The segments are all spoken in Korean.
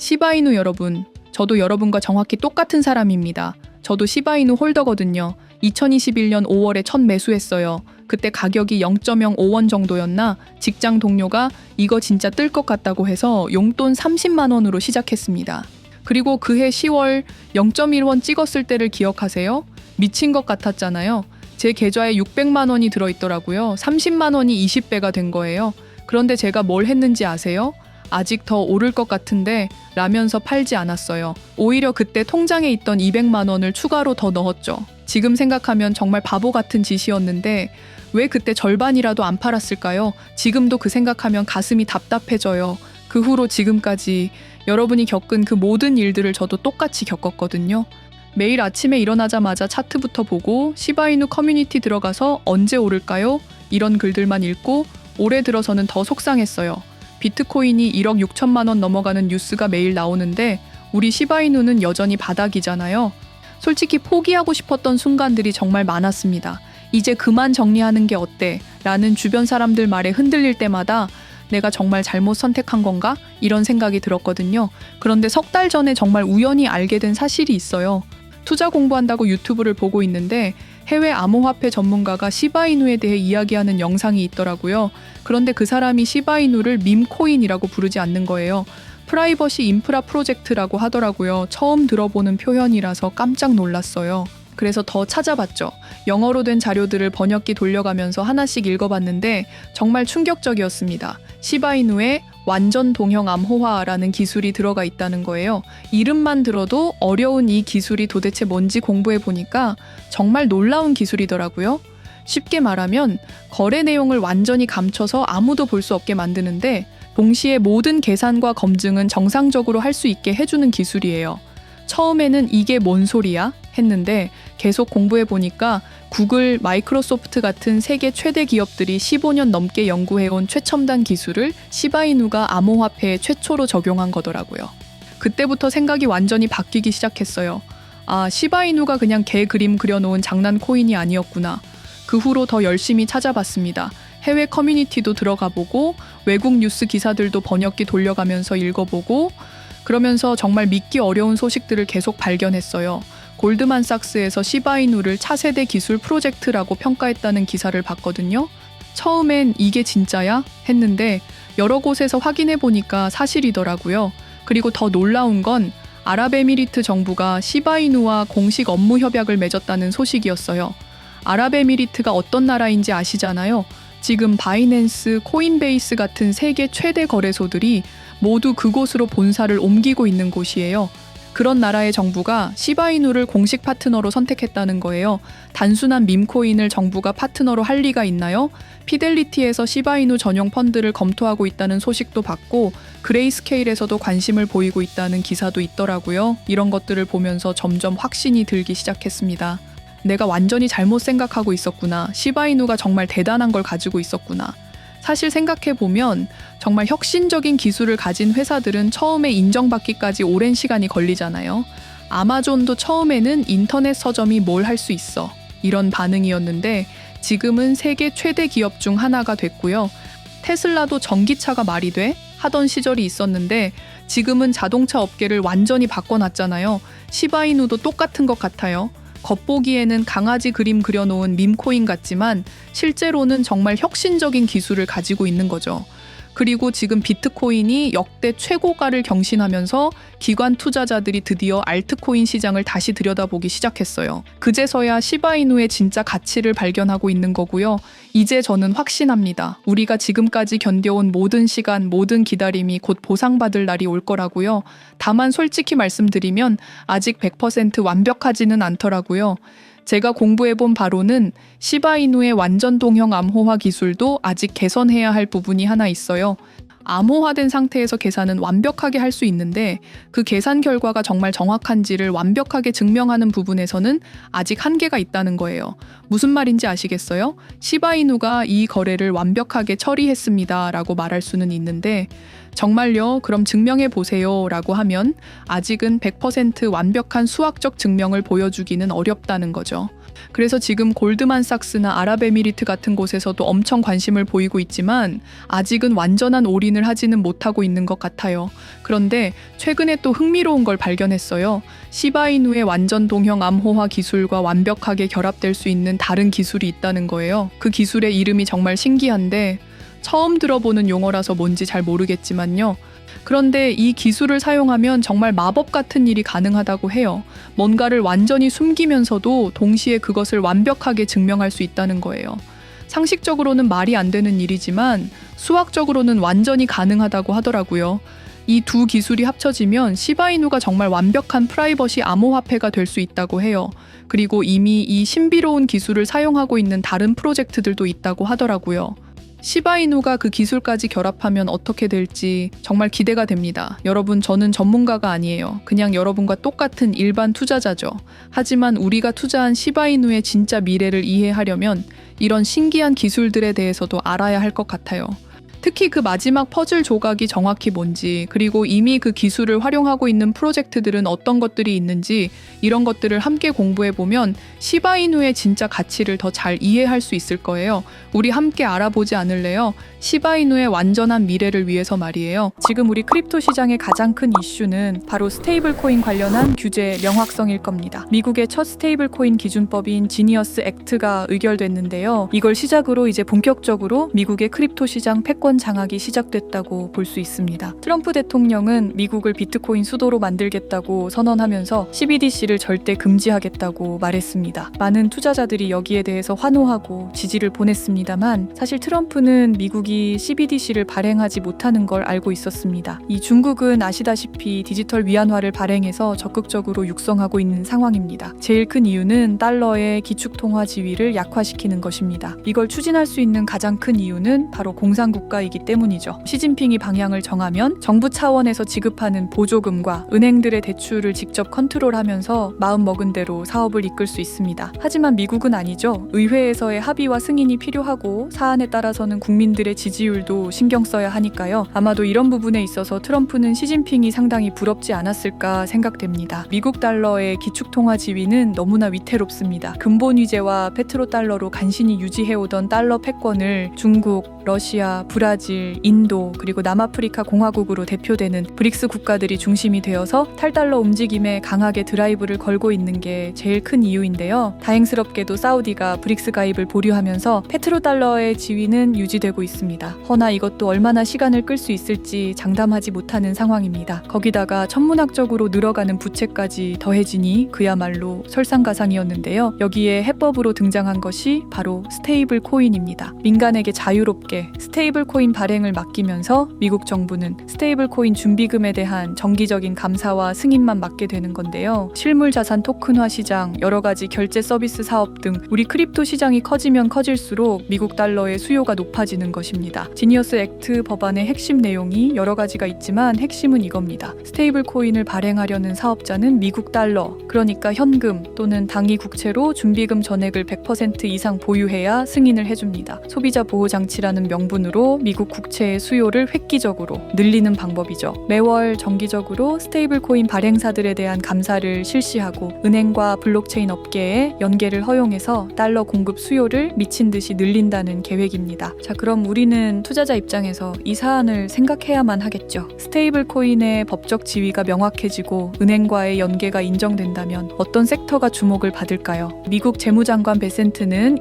시바이누 여러분, 저도 여러분과 정확히 똑같은 사람입니다. 저도 시바이누 홀더거든요. 2021년 5월에 첫 매수했어요. 그때 가격이 0.05원 정도였나 직장 동료가 이거 진짜 뜰 것 같다고 해서 용돈 30만 원으로 시작했습니다. 그리고 그해 10월 0.1원 찍었을 때를 기억하세요? 미친 것 같았잖아요. 제 계좌에 600만 원이 들어있더라고요. 30만 원이 20배가 된 거예요. 그런데 제가 뭘 했는지 아세요? 아직 더 오를 것 같은데 라면서 팔지 않았어요. 오히려 그때 통장에 있던 200만 원을 추가로 더 넣었죠. 지금 생각하면 정말 바보 같은 짓이었는데 왜 그때 절반이라도 안 팔았을까요? 지금도 그 생각하면 가슴이 답답해져요. 그 후로 지금까지 여러분이 겪은 그 모든 일들을 저도 똑같이 겪었거든요. 매일 아침에 일어나자마자 차트부터 보고 시바이누 커뮤니티 들어가서 언제 오를까요? 이런 글들만 읽고 올해 들어서는 더 속상했어요. 비트코인이 1억 6천만 원 넘어가는 뉴스가 매일 나오는데 우리 시바이누는 여전히 바닥이잖아요. 솔직히 포기하고 싶었던 순간들이 정말 많았습니다. 이제 그만 정리하는 게 어때? 라는 주변 사람들 말에 흔들릴 때마다 내가 정말 잘못 선택한 건가? 이런 생각이 들었거든요. 그런데 석 달 전에 정말 우연히 알게 된 사실이 있어요. 투자 공부한다고 유튜브를 보고 있는데 해외 암호화폐 전문가가 시바이누에 대해 이야기하는 영상이 있더라고요. 그런데 그 사람이 시바이누를 밈코인이라고 부르지 않는 거예요. 프라이버시 인프라 프로젝트라고 하더라고요. 처음 들어보는 표현이라서 깜짝 놀랐어요. 그래서 더 찾아봤죠. 영어로 된 자료들을 번역기 돌려가면서 하나씩 읽어봤는데 정말 충격적이었습니다. 시바이누에 완전 동형 암호화라는 기술이 들어가 있다는 거예요. 이름만 들어도 어려운 이 기술이 도대체 뭔지 공부해 보니까 정말 놀라운 기술이더라고요. 쉽게 말하면 거래 내용을 완전히 감춰서 아무도 볼 수 없게 만드는데 동시에 모든 계산과 검증은 정상적으로 할 수 있게 해주는 기술이에요. 처음에는 이게 뭔 소리야? 했는데 계속 공부해 보니까 구글, 마이크로소프트 같은 세계 최대 기업들이 15년 넘게 연구해온 최첨단 기술을 시바이누가 암호화폐에 최초로 적용한 거더라고요. 그때부터 생각이 완전히 바뀌기 시작했어요. 아, 시바이누가 그냥 개 그림 그려놓은 장난 코인이 아니었구나. 그 후로 더 열심히 찾아봤습니다. 해외 커뮤니티도 들어가 보고 외국 뉴스 기사들도 번역기 돌려가면서 읽어보고 그러면서 정말 믿기 어려운 소식들을 계속 발견했어요. 골드만삭스에서 시바이누를 차세대 기술 프로젝트라고 평가했다는 기사를 봤거든요. 처음엔 이게 진짜야? 했는데 여러 곳에서 확인해 보니까 사실이더라고요. 그리고 더 놀라운 건 아랍에미리트 정부가 시바이누와 공식 업무 협약을 맺었다는 소식이었어요. 아랍에미리트가 어떤 나라인지 아시잖아요. 지금 바이낸스, 코인베이스 같은 세계 최대 거래소들이 모두 그곳으로 본사를 옮기고 있는 곳이에요. 그런 나라의 정부가 시바이누를 공식 파트너로 선택했다는 거예요. 단순한 밈코인을 정부가 파트너로 할 리가 있나요? 피델리티에서 시바이누 전용 펀드를 검토하고 있다는 소식도 봤고 그레이스케일에서도 관심을 보이고 있다는 기사도 있더라고요. 이런 것들을 보면서 점점 확신이 들기 시작했습니다. 내가 완전히 잘못 생각하고 있었구나. 시바이누가 정말 대단한 걸 가지고 있었구나. 사실 생각해보면 정말 혁신적인 기술을 가진 회사들은 처음에 인정받기까지 오랜 시간이 걸리잖아요. 아마존도 처음에는 인터넷 서점이 뭘 할 수 있어 이런 반응이었는데 지금은 세계 최대 기업 중 하나가 됐고요. 테슬라도 전기차가 말이 돼? 하던 시절이 있었는데 지금은 자동차 업계를 완전히 바꿔놨잖아요. 시바이누도 똑같은 것 같아요. 겉보기에는 강아지 그림 그려놓은 밈코인 같지만 실제로는 정말 혁신적인 기술을 가지고 있는 거죠. 그리고 지금 비트코인이 역대 최고가를 경신하면서 기관 투자자들이 드디어 알트코인 시장을 다시 들여다보기 시작했어요. 그제서야 시바이누의 진짜 가치를 발견하고 있는 거고요. 이제 저는 확신합니다. 우리가 지금까지 견뎌온 모든 시간, 모든 기다림이 곧 보상받을 날이 올 거라고요. 다만 솔직히 말씀드리면 아직 100% 완벽하지는 않더라고요. 제가 공부해본 바로는 시바이누의 완전 동형 암호화 기술도 아직 개선해야 할 부분이 하나 있어요. 암호화된 상태에서 계산은 완벽하게 할 수 있는데 그 계산 결과가 정말 정확한지를 완벽하게 증명하는 부분에서는 아직 한계가 있다는 거예요. 무슨 말인지 아시겠어요? 시바이누가 이 거래를 완벽하게 처리했습니다 라고 말할 수는 있는데 정말요? 그럼 증명해 보세요 라고 하면 아직은 100% 완벽한 수학적 증명을 보여주기는 어렵다는 거죠. 그래서 지금 골드만삭스나 아랍에미리트 같은 곳에서도 엄청 관심을 보이고 있지만 아직은 완전한 올인을 하지는 못하고 있는 것 같아요. 그런데 최근에 또 흥미로운 걸 발견했어요. 시바이누의 완전 동형 암호화 기술과 완벽하게 결합될 수 있는 다른 기술이 있다는 거예요. 그 기술의 이름이 정말 신기한데 처음 들어보는 용어라서 뭔지 잘 모르겠지만요. 그런데 이 기술을 사용하면 정말 마법 같은 일이 가능하다고 해요. 뭔가를 완전히 숨기면서도 동시에 그것을 완벽하게 증명할 수 있다는 거예요. 상식적으로는 말이 안 되는 일이지만 수학적으로는 완전히 가능하다고 하더라고요. 이 두 기술이 합쳐지면 시바이누가 정말 완벽한 프라이버시 암호화폐가 될 수 있다고 해요. 그리고 이미 이 신비로운 기술을 사용하고 있는 다른 프로젝트들도 있다고 하더라고요. 시바이누가 그 기술까지 결합하면 어떻게 될지 정말 기대가 됩니다. 여러분, 저는 전문가가 아니에요. 그냥 여러분과 똑같은 일반 투자자죠. 하지만 우리가 투자한 시바이누의 진짜 미래를 이해하려면 이런 신기한 기술들에 대해서도 알아야 할 것 같아요. 특히 그 마지막 퍼즐 조각이 정확히 뭔지, 그리고 이미 그 기술을 활용하고 있는 프로젝트들은 어떤 것들이 있는지, 이런 것들을 함께 공부해보면 시바이누의 진짜 가치를 더 잘 이해할 수 있을 거예요. 우리 함께 알아보지 않을래요? 시바이누의 완전한 미래를 위해서 말이에요. 지금 우리 크립토 시장의 가장 큰 이슈는 바로 스테이블 코인 관련한 규제 명확성일 겁니다. 미국의 첫 스테이블 코인 기준법인 지니어스 액트가 의결됐는데요. 이걸 시작으로 이제 본격적으로 미국의 크립토 시장 패권 장악이 시작됐다고 볼 수 있습니다. 트럼프 대통령은 미국을 비트코인 수도로 만들겠다고 선언하면서 CBDC를 절대 금지하겠다고 말했습니다. 많은 투자자들이 여기에 대해서 환호하고 지지를 보냈습니다만 사실 트럼프는 미국이 CBDC를 발행하지 못하는 걸 알고 있었습니다. 이 중국은 아시다시피 디지털 위안화를 발행해서 적극적으로 육성하고 있는 상황입니다. 제일 큰 이유는 달러의 기축통화 지위를 약화시키는 것입니다. 이걸 추진할 수 있는 가장 큰 이유는 바로 공산국가이기 때문이죠. 시진핑이 방향을 정하면 정부 차원에서 지급하는 보조금과 은행들의 대출을 직접 컨트롤하면서 마음먹은 대로 사업을 이끌 수 있습니다. 하지만 미국은 아니죠. 의회에서의 합의와 승인이 필요하고 사안에 따라서는 국민들의 지지율도 신경 써야 하니까요. 아마도 이런 부분에 있어서 트럼프는 시진핑이 상당히 부럽지 않았을까 생각됩니다. 미국 달러의 기축통화 지위는 너무나 위태롭습니다. 근본 위제와 페트로달러로 간신히 유지해오던 달러 패권을 중국, 러시아, 브라질, 인도, 그리고 남아프리카 공화국으로 대표되는 브릭스 국가들이 중심이 되어서 탈달러 움직임에 강하게 드라이브를 걸고 있는 게 제일 큰 이유인데요. 다행스럽게도 사우디가 브릭스 가입을 보류하면서 페트로달러의 지위는 유지되고 있습니다. 허나 이것도 얼마나 시간을 끌 수 있을지 장담하지 못하는 상황입니다. 거기다가 천문학적으로 늘어가는 부채까지 더해지니 그야말로 설상가상이었는데요. 여기에 해법으로 등장한 것이 바로 스테이블 코인입니다. 민간에게 자유롭게 스테이블 코인 발행을 맡기면서 미국 정부는 스테이블 코인 준비금에 대한 정기적인 감사와 승인만 맡게 되는 건데요. 실물 자산 토큰화 시장, 여러 가지 결제 서비스 사업 등 우리 크립토 시장이 커지면 커질수록 미국 달러의 수요가 높아지는 것입니다. 지니어스 액트 법안의 핵심 내용이 여러 가지가 있지만 핵심은 이겁니다. 스테이블 코인을 발행하려는 사업자는 미국 달러, 그러니까 현금 또는 당위 국채로 준비금 전액을 100% 이상 보유해야 승인을 해줍니다. 소비자 보호 장치라는 명분으로 미국 국채의 수요를 획기적으로 늘리는 방법이죠. 매월 정기적으로 스테이블 코인 발행사들에 대한 감사를 실시하고 은행과 블록체인 업계에 연계를 허용해서 달러 공급 수요를 미친 듯이 늘린다는 계획입니다. 자, 그럼 우리는 투자자 입장에서 이 사안을 생각해야만 하겠죠. 스테이블 코인의 법적 지위가 명확해지고 은행과의 연계가 인정된다면 어떤 섹터가 주목을 받을까요? 미국 재무장관 베센트는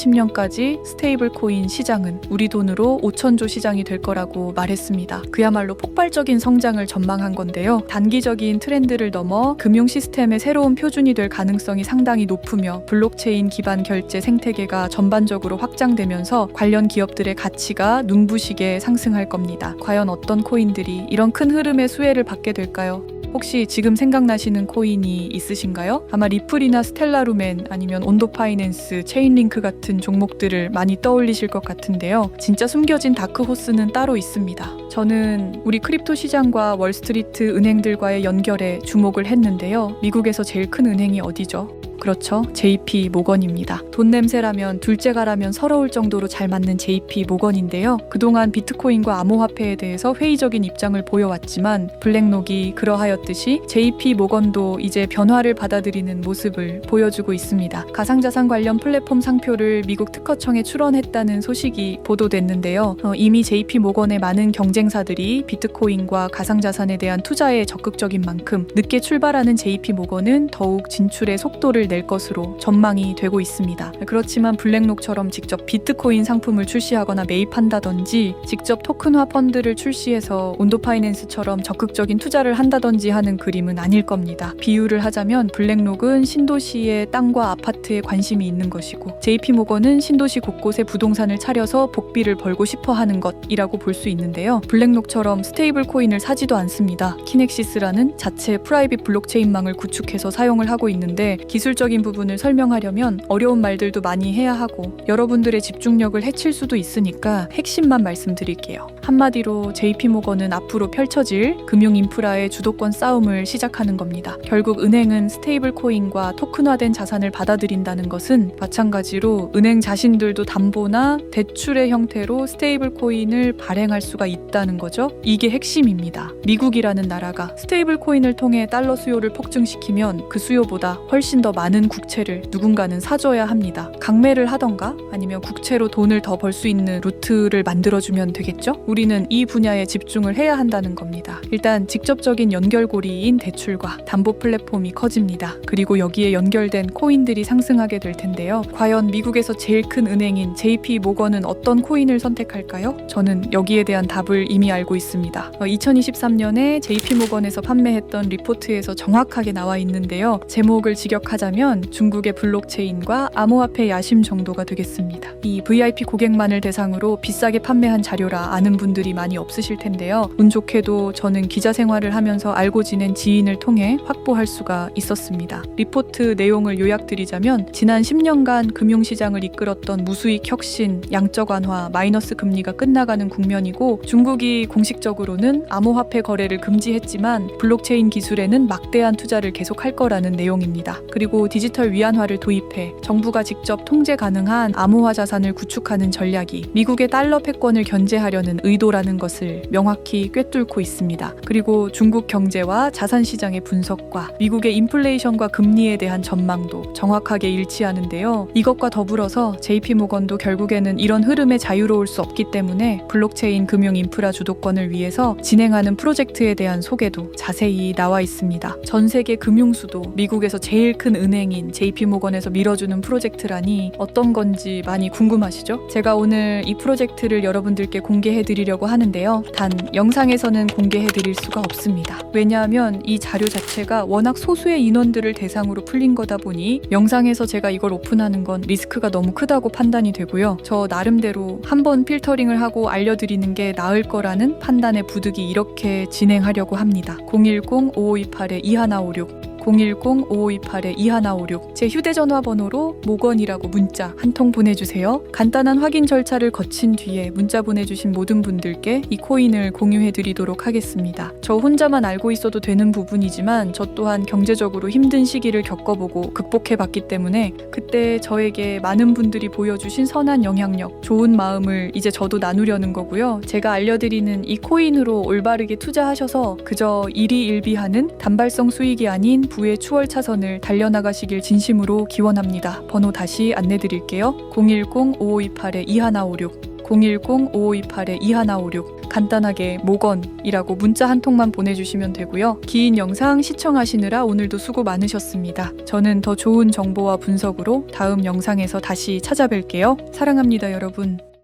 2030년까지 스테이블 코인 시장은 우리 돈으로 5천조 시장이 될 거라고 말했습니다. 그야말로 폭발적인 성장을 전망한 건데요. 단기적인 트렌드를 넘어 금융 시스템의 새로운 표준이 될 가능성이 상당히 높으며 블록체인 기반 결제 생태계가 전반적으로 확장되면서 관련 기업들의 가치가 눈부시게 상승할 겁니다. 과연 어떤 코인들이 이런 큰 흐름의 수혜를 받게 될까요? 혹시 지금 생각나시는 코인이 있으신가요? 아마 리플이나 스텔라루멘 아니면 온도파이낸스, 체인링크 같은 종목들을 많이 떠올리실 것 같은데요. 진짜 숨겨진 다크호스는 따로 있습니다. 저는 우리 크립토 시장과 월스트리트 은행들과의 연결에 주목을 했는데요. 미국에서 제일 큰 은행이 어디죠? 그렇죠. JP 모건입니다. 돈 냄새라면 둘째가라면 서러울 정도로 잘 맞는 JP 모건인데요. 그동안 비트코인과 암호화폐에 대해서 회의적인 입장을 보여왔지만 블랙록이 그러하였듯이 JP 모건도 이제 변화를 받아들이는 모습을 보여주고 있습니다. 가상자산 관련 플랫폼 상표를 미국 특허청에 출원했다는 소식이 보도됐는데요. 이미 JP 모건의 많은 경쟁사들이 비트코인과 가상자산에 대한 투자에 적극적인 만큼 늦게 출발하는 JP 모건은 더욱 진출의 속도를 낼 것으로 전망이 되고 있습니다. 그렇지만 블랙록처럼 직접 비트코인 상품을 출시하거나 매입한다든지 직접 토큰화 펀드를 출시해서 온도파이낸스처럼 적극적인 투자를 한다든지 하는 그림은 아닐 겁니다. 비유를 하자면 블랙록은 신도시의 땅과 아파트에 관심이 있는 것이고 JP모건은 신도시 곳곳에 부동산을 차려서 복비를 벌고 싶어 하는 것이라고 볼 수 있는데요. 블랙록처럼 스테이블 코인을 사지도 않습니다. 키넥시스라는 자체 프라이빗 블록체인망을 구축해서 사용을 하고 있는데 기술적인 부분을 설명하려면 어려운 말들도 많이 해야 하고 여러분들의 집중력을 해칠 수도 있으니까 핵심만 말씀드릴게요. 한마디로 JP모건은 앞으로 펼쳐질 금융 인프라의 주도권 싸움을 시작하는 겁니다. 결국 은행은 스테이블 코인과 토큰화된 자산을 받아들인다는 것은 마찬가지로 은행 자신들도 담보나 대출의 형태로 스테이블 코인을 발행할 수가 있다는 거죠. 이게 핵심입니다. 미국이라는 나라가 스테이블 코인을 통해 달러 수요를 폭증시키면 그 수요보다 훨씬 더 많은 국채를 누군가는 사줘야 합니다. 강매를 하던가 아니면 국채로 돈을 더 벌 수 있는 루트를 만들어주면 되겠죠? 우리는 이 분야에 집중을 해야 한다는 겁니다. 일단 직접적인 연결고리인 대출과 담보 플랫폼이 커집니다. 그리고 여기에 연결된 코인들이 상승하게 될 텐데요. 과연 미국에서 제일 큰 은행인 JP 모건은 어떤 코인을 선택할까요? 저는 여기에 대한 답을 이미 알고 있습니다. 2023년에 JP 모건에서 판매했던 리포트에서 정확하게 나와 있는데요. 제목을 직역하자면 중국의 블록체인과 암호화폐 야심 정도가 되겠습니다. 이 VIP 고객만을 대상으로 비싸게 판매한 자료라 아는 분들이 많이 없으실 텐데요. 운 좋게도 저는 기자 생활을 하면서 알고 지낸 지인을 통해 확보할 수가 있었습니다. 리포트 내용을 요약드리자면 지난 10년간 금융시장을 이끌었던 무수익 혁신, 양적 완화, 마이너스 금리가 끝나가는 국면이고 중국이 공식적으로는 암호화폐 거래를 금지했지만 블록체인 기술에는 막대한 투자를 계속할 거라는 내용입니다. 그리고 디지털 위안화를 도입해 정부가 직접 통제 가능한 암호화 자산을 구축하는 전략이 미국의 달러 패권을 견제하려는 의도라는 것을 명확히 꿰뚫고 있습니다. 그리고 중국 경제와 자산 시장의 분석과 미국의 인플레이션과 금리에 대한 전망도 정확하게 일치하는데요. 이것과 더불어서 JP모건도 결국에는 이런 흐름에 자유로울 수 없기 때문에 블록체인 금융 인프라 주도권을 위해서 진행하는 프로젝트에 대한 소개도 자세히 나와 있습니다. 전 세계 금융수도 미국에서 제일 큰 은행인 JP모건에서 밀어주는 프로젝트라니 어떤 건지 많이 궁금하시죠? 제가 오늘 이 프로젝트를 여러분들께 공개해드리려고 하는데요. 단 영상에서는 공개해드릴 수가 없습니다. 왜냐하면 이 자료 자체가 워낙 소수의 인원들을 대상으로 풀린 거다 보니 영상에서 제가 이걸 오픈하는 건 리스크가 너무 크다고 판단이 되고요. 저 나름대로 한번 필터링을 하고 알려드리는 게 나을 거라는 판단의 부득이 이렇게 진행하려고 합니다. 010-5528-2156 010-5528-2156 제 휴대전화 번호로 모건이라고 문자 한 통 보내주세요. 간단한 확인 절차를 거친 뒤에 문자 보내주신 모든 분들께 이 코인을 공유해드리도록 하겠습니다. 저 혼자만 알고 있어도 되는 부분이지만 저 또한 경제적으로 힘든 시기를 겪어보고 극복해봤기 때문에 그때 저에게 많은 분들이 보여주신 선한 영향력, 좋은 마음을 이제 저도 나누려는 거고요. 제가 알려드리는 이 코인으로 올바르게 투자하셔서 그저 일희일비하는 단발성 수익이 아닌 부의 추월 차선을 달려나가시길 진심으로 기원합니다. 번호 다시 안내드릴게요. 010-5528-2156 010-5528-2156 간단하게 모건이라고 문자 한 통만 보내주시면 되고요. 긴 영상 시청하시느라 오늘도 수고 많으셨습니다. 저는 더 좋은 정보와 분석으로 다음 영상에서 다시 찾아뵐게요. 사랑합니다, 여러분.